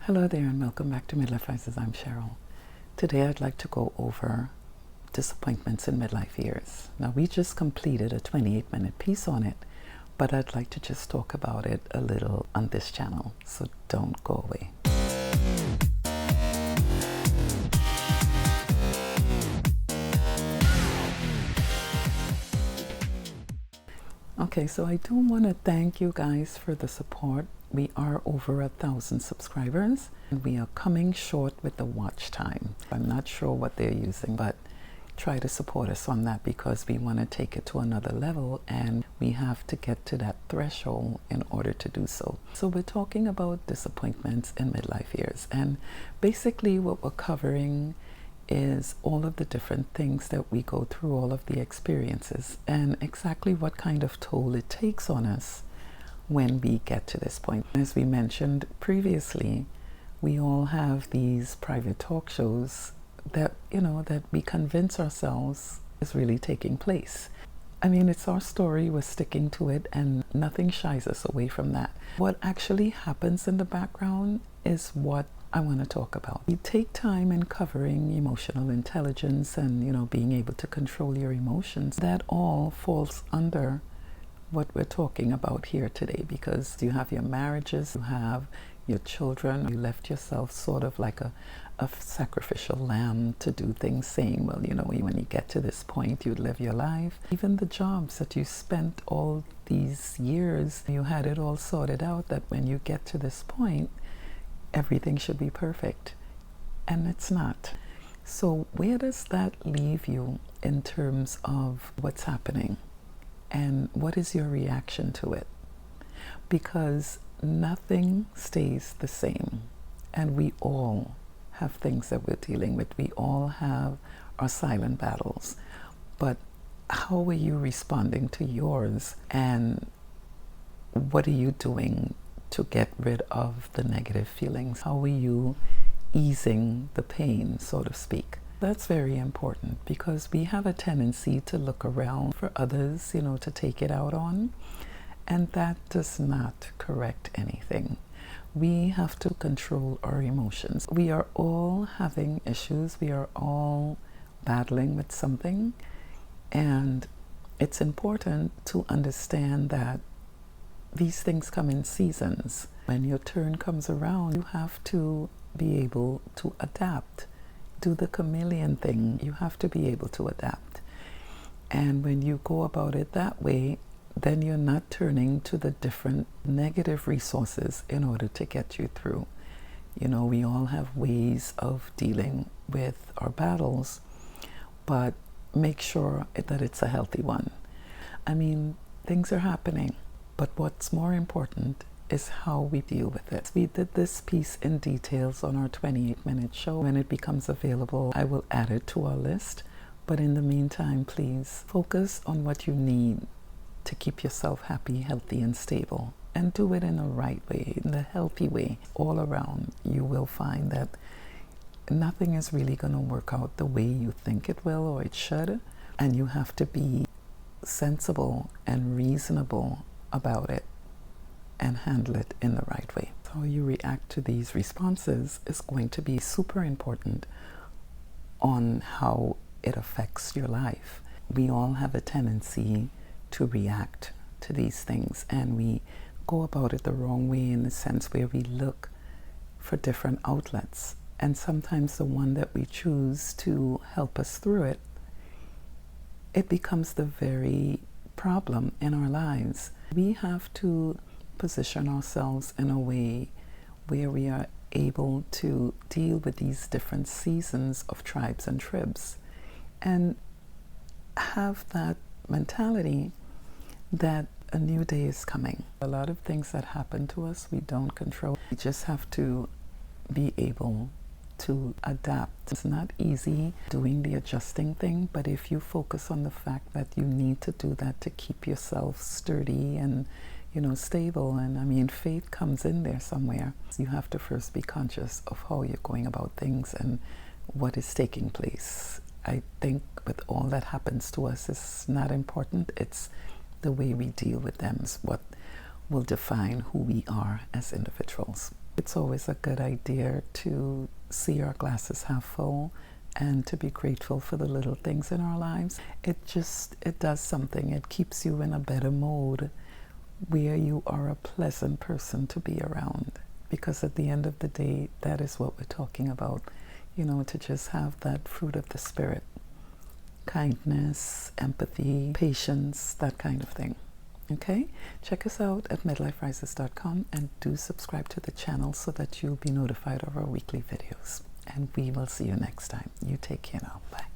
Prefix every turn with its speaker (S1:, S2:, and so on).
S1: Hello there and welcome back to Midlife Rises. I'm Cheryl. Today I'd like to go over disappointments in midlife years. Now we just completed a 28-minute piece on it, but I'd like to just talk about it a little on this channel, so don't go away. Okay, so I do want to thank you guys for the support. We are over 1,000 subscribers and we are coming short with the watch time. I'm not sure what they're using, but try to support us on that because we want to take it to another level and we have to get to that threshold in order to do so. So we're talking about disappointments in midlife years, and basically what we're covering is all of the different things that we go through, all of the experiences, and exactly what kind of toll it takes on us when we get to this point. As we mentioned previously, we all have these private talk shows that, that we convince ourselves is really taking place. I mean, it's our story, we're sticking to it, and nothing shies us away from that. What actually happens in the background is what I want to talk about. We take time in covering emotional intelligence and, being able to control your emotions. That all falls under what we're talking about here today, because you have your marriages, you have your children, you left yourself sort of like a sacrificial lamb to do things, saying, well, when you get to this point, you live your life. Even the jobs that you spent all these years, you had it all sorted out that when you get to this point, everything should be perfect, and it's not. So where does that leave you in terms of what's happening and what is your reaction to it? Because nothing stays the same, and we all have things that we're dealing with. We all have our silent battles, but how are you responding to yours, and what are you doing to get rid of the negative feelings? How are you easing the pain, so to speak? That's very important, because we have a tendency to look around for others, to take it out on, and that does not correct anything. We have to control our emotions. We are all having issues. We are all battling with something, and it's important to understand that these things come in seasons. When your turn comes around, you have to be able to adapt. Do the chameleon thing. You have to be able to adapt. And when you go about it that way, then you're not turning to the different negative resources in order to get you through. We all have ways of dealing with our battles, but make sure that it's a healthy one. I mean, things are happening, but what's more important is how we deal with it. We did this piece in details on our 28-minute show. When it becomes available, I will add it to our list. But in the meantime, please focus on what you need to keep yourself happy, healthy, and stable. And do it in the right way, in the healthy way. All around, you will find that nothing is really going to work out the way you think it will or it should. And you have to be sensible and reasonable about it and handle it in the right way. How you react to these responses is going to be super important on how it affects your life. We all have a tendency to react to these things, and we go about it the wrong way, in the sense where we look for different outlets, and sometimes the one that we choose to help us through it, it becomes the very problem in our lives. We have to position ourselves in a way where we are able to deal with these different seasons of tribes and tribs, and have that mentality that a new day is coming. A lot of things that happen to us we don't control. We just have to be able to adapt. It's not easy doing the adjusting thing, but if you focus on the fact that you need to do that to keep yourself sturdy and stable, and I mean, faith comes in there somewhere. You have to first be conscious of how you're going about things and what is taking place. I think with all that happens to us, it's not important. It's the way we deal with them is what will define who we are as individuals. It's always a good idea to see our glasses half full and to be grateful for the little things in our lives. It does something. It keeps you in a better mode where you are a pleasant person to be around. Because at the end of the day, that is what we're talking about. You know, to just have that fruit of the Spirit. Kindness, empathy, patience, that kind of thing. Okay? Check us out at midliferises.com and do subscribe to the channel so that you'll be notified of our weekly videos. And we will see you next time. You take care now. Bye.